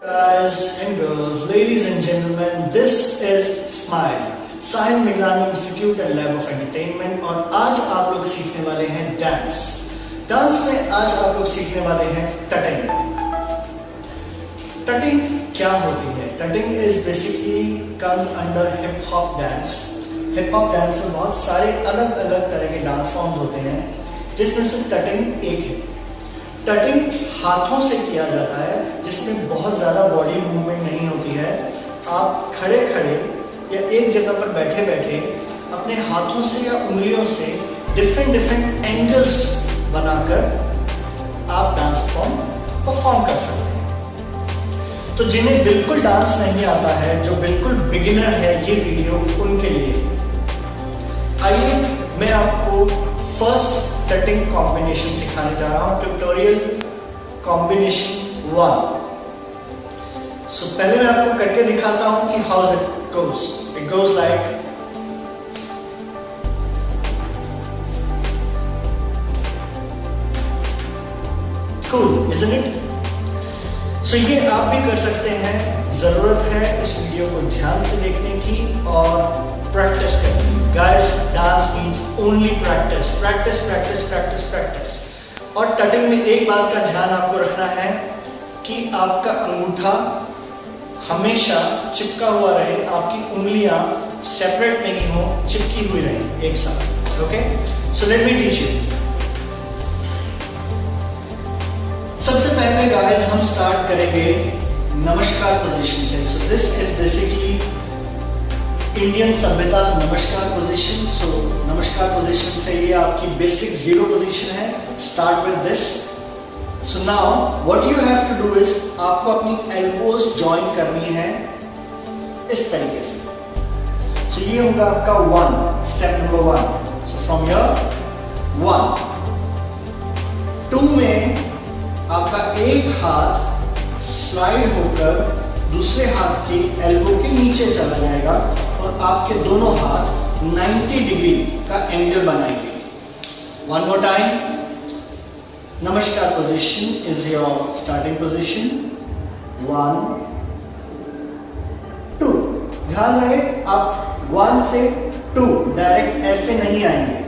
Guys and girls, ladies and gentlemen, this is Smile, Sahil Miglani institute and lab of entertainment. और आज आप लोग सीखने वाले हैं डांस। डांस में आज आप लोग सीखने वाले हैं टटिंग। टटिंग क्या होती है? Tutting is basically comes under hip hop dance. Hip hop dance में बहुत सारे अलग अलग तरह के डांस फॉर्म्स होते हैं, जिसमें से टटिंग एक है। टटिंग हाथों से किया जाता है, जिसमें बहुत ज़्यादा बॉडी मूवमेंट नहीं होती है। आप खड़े खड़े या एक जगह पर बैठे बैठे अपने हाथों से या उंगलियों से डिफरेंट एंगल्स बनाकर आप डांस फॉर्म परफॉर्म कर सकते हैं। तो जिन्हें बिल्कुल डांस नहीं आता है, जो बिल्कुल बिगिनर है, ये वीडियो उनके लिए। आइए मैं आपको फर्स्ट टटिंग कॉम्बिनेशन सिखाने जा रहा हूं, ट्यूटोरियल कॉम्बिनेशन 1। सो पहले मैं आपको करके दिखाता हूं कि how it goes. It goes like cool, isn't it? So ये आप भी कर सकते हैं। जरूरत है इस वीडियो को ध्यान से देखने की और प्रैक्टिस करनी। Guys, dance means only practice, practice practice practice practice. और टटिंग में एक बात का ध्यान आपको रखना है कि आपका अंगूठा हमेशा चिपका हुआ रहे, आपकी उंगलियां सेपरेट नहीं हो, चिपकी हुई रहे एक साथ। Okay, so let me teach you. सबसे पहले गाइस हम स्टार्ट करेंगे नमस्कार पोजीशन से। So this is basically Indian सभ्यता नमस्कार पोजीशन। सो नमस्कार पोजीशन से ये आपकी बेसिक जीरो पोजीशन है। Start with this. So now what you have to do is, आपको अपनी एल्बोज जॉइन करनी है इस तरीके से। सो ये होगा आपका 1, step number 1। So from here 1, 2 में आपका एक हाथ स्लाइड होकर दूसरे हाथ के एल्बो के नीचे चला जाएगा और आपके दोनों हाथ 90 डिग्री का एंगल बनाएंगे। One more time. नमस्कार position is your starting position. 1, 2। ध्यान रहे, आप 1 से 2 डायरेक्ट ऐसे नहीं आएंगे,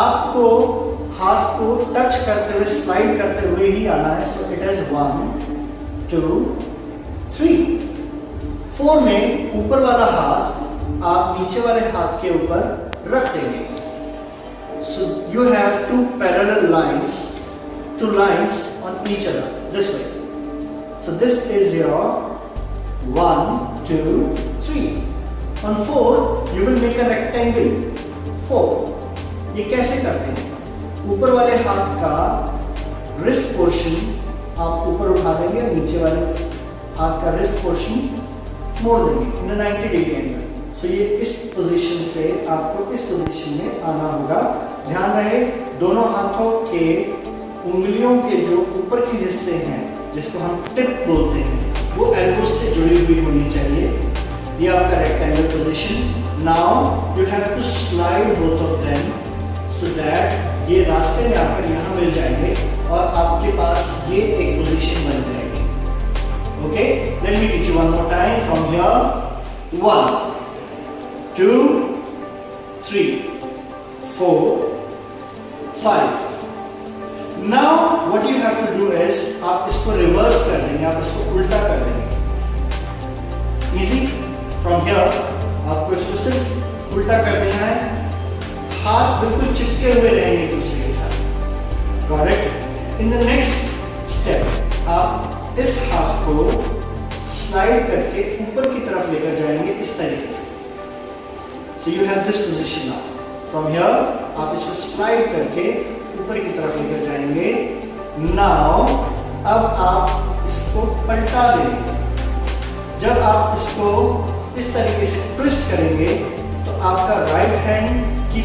आपको हाथ को टच करते हुए, स्लाइड करते हुए ही आना है। So it is 1, 2, 3। 4 में ऊपर वाला हाथ आप नीचे वाले हाथ के ऊपर रख देंगे। So you have 2 parallel lines, 2 lines on each other this way. So this is your 1, 2, 3. On 4 you will make a rectangle 4. ये कैसे करते हैं? ऊपर वाले हाथ का रिस्ट पोर्शन आप ऊपर उठा देंगे और नीचे वाले हाथ का रिस्ट पोर्शन मोड़ देंगे इन 90 डिग्री एंगल। सो ये इस पोजीशन से आपको इस पोजीशन में आना होगा। ध्यान रहे, दोनों हाथों के उंगलियों के जो ऊपर के हिस्से हैं, जिसको हम टिप बोलते हैं, वो एल्बोज से जुड़ी हुई होनी चाहिए। ये आपका rectangle position. Now you have to slide both of them so that ये रास्ते में आकर यहाँ मिल जाएंगे और आपके पास ये एक पोजीशन बन जाएगी। Okay, late me teach you one more time from here. 1, 2, 3, 4, 5। Now what you have to do is, आप इसको रिवर्स कर देंगे, आप इसको उल्टा कर देंगे। Easy? From here आपको इसको सिर्फ उल्टा कर देना है। हाथ बिल्कुल चिपके हुए रहेंगे दूसरे के साथ। Got it? In the next step आप इस हाथ को स्लाइड करके ऊपर की तरफ लेकर जाएंगे इस तरीके से। So you have this position now. From here आप इसको स्लाइड करके ऊपर की तरफ लेकर जाएंगे। नाउ अब आप इसको पलटा देंगे। जब आप इसको इस तरीके से ट्विस्ट करेंगे तो आपका राइट हैंड की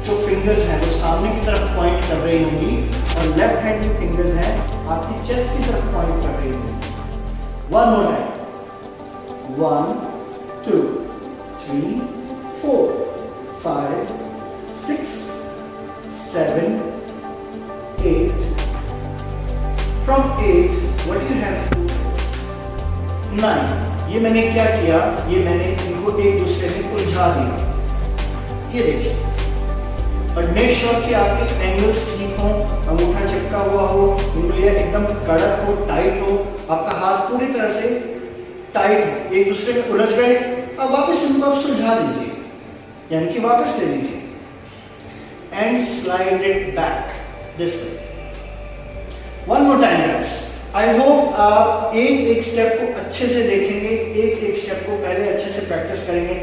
जो फिंगर्स हैं वो सामने की तरफ पॉइंट कर रही होंगी और लेफ्ट हैंड की फिंगर्स हैं आपकी चेस्ट की तरफ पॉइंट कर रही होंगी। One more time. 1, 2, 3, 4, 5, 6, 7, 8. From 8, what you have to do is 9। ये मैंने क्या किया, ये मैंने इनको एक दूसरे में उलझा दिया, ये देखिए। और मेक श्योर कि आपके एंगल्स ठीक हो, अंगूठा चिपका हुआ हो, उंगलियां एकदम कड़क हो, टाइट हो, आपका हाथ पूरी तरह से टाइट हो, एक दूसरे में उलझ गए, अब वापस इनको आप सुलझा दीजिए, यानी कि वापस ले लीजिए and slide it back this way. One more time guys, I hope आप एक स्टेप को अच्छे से देखेंगे, एक स्टेप को पहले अच्छे से प्रैक्टिस करेंगे।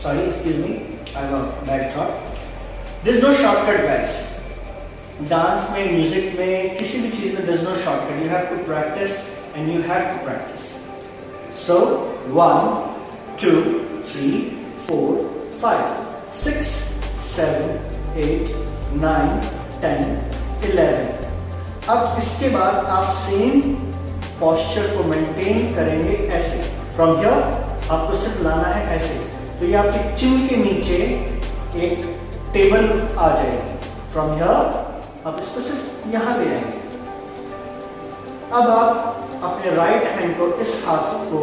Sorry, excuse me, I got bad thought. This no shortcut guys, dance में, म्यूजिक में, किसी भी चीज में this no shortcut, you have to practice and you have to practice. So 1 2 3 4 5 6 7 8 9 10 11। अब इसके बाद आप सेम पोस्चर को मेंटेन करेंगे ऐसे। फ्रॉम हियर आपको सिर्फ लाना है ऐसे, तो ये आपके चिन के नीचे एक टेबल आ जाएगी। फ्रॉम हियर आप इसको सिर्फ यहां ले आएंगे। अब आप अपने राइट हैंड को, इस हाथ को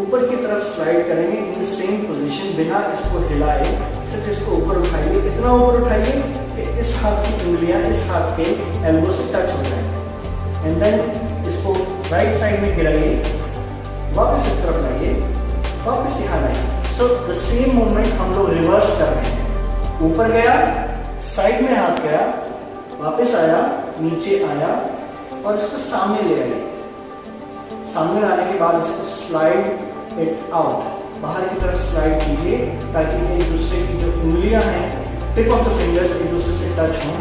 ऊपर की तरफ स्लाइड करेंगे इन सेम पोजीशन, बिना इसको हिलाए, सिर्फ इसको ऊपर उठाइए, इतना ऊपर उठाइए कि इस हाथ की उंगलियां इस हाथ के एल्बो से टच हो जाए। एंड देन इसको राइट साइड में गिराइए, वापस इस तरफ लाइए, वापस यहाँ लाइए। सो द सेम मूवमेंट हम लोग रिवर्स कर रहे हैं। ऊपर गया, साइड में हाथ गया, वापस आया, नीचे आया और इसको सामने ले आइए। सामने लाने के बाद इसको स्लाइड इट आउट, बाहर की तरफ स्लाइड कीजिए ताकि एक दूसरे की जो उंगलियां हैं, टिप ऑफ द फिंगर्स एक दूसरे से टच हों।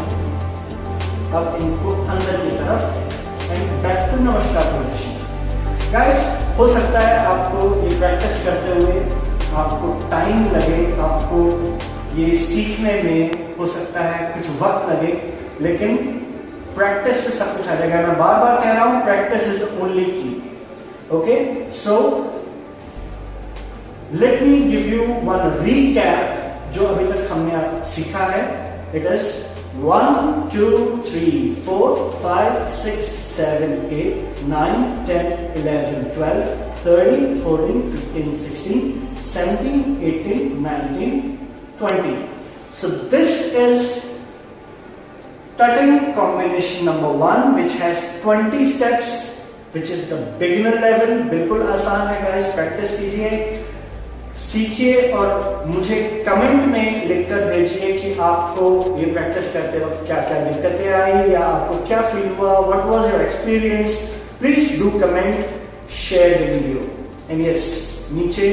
अब इनको अंदर की तरफ एंड बैक टू नमस्कार पोजीशन। गाइस, हो सकता है आपको ये प्रैक्टिस करते हुए आपको टाइम लगे, आपको ये सीखने में हो सकता है कुछ वक्त लगे, लेकिन प्रैक्टिस से सब कुछ आ जाएगा। मैं बार बार कह रहा हूं, प्रैक्टिस इज द ओनली की। Okay, so let me give you one recap जो अभी तक हमने सीखा है। It is 1 2 3 4 5 6 7 8 9 10 11 12 13 14 15 16 17 18 19 20। So this is tutting combination number 1, which has 20 steps, which is the beginner level। बिल्कुल आसान है गाइस, प्रैक्टिस कीजिए, सीखिए और मुझे कमेंट में लिखकर भेजिए कि आपको ये प्रैक्टिस करते वक्त क्या क्या दिक्कतें आई या आपको क्या फील हुआ, what was your experience. Please do comment, share the video and yes, नीचे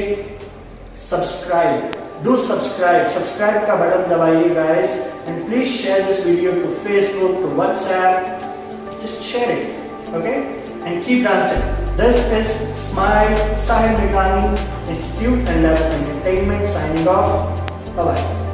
सब्सक्राइब, डू सब्सक्राइब का बटन दबाइए guys, and please share this video to Facebook, to WhatsApp, just share it, okay, and keep dancing. This is Smile Sahil Mekani Institute and Lab of Entertainment signing off. Bye bye.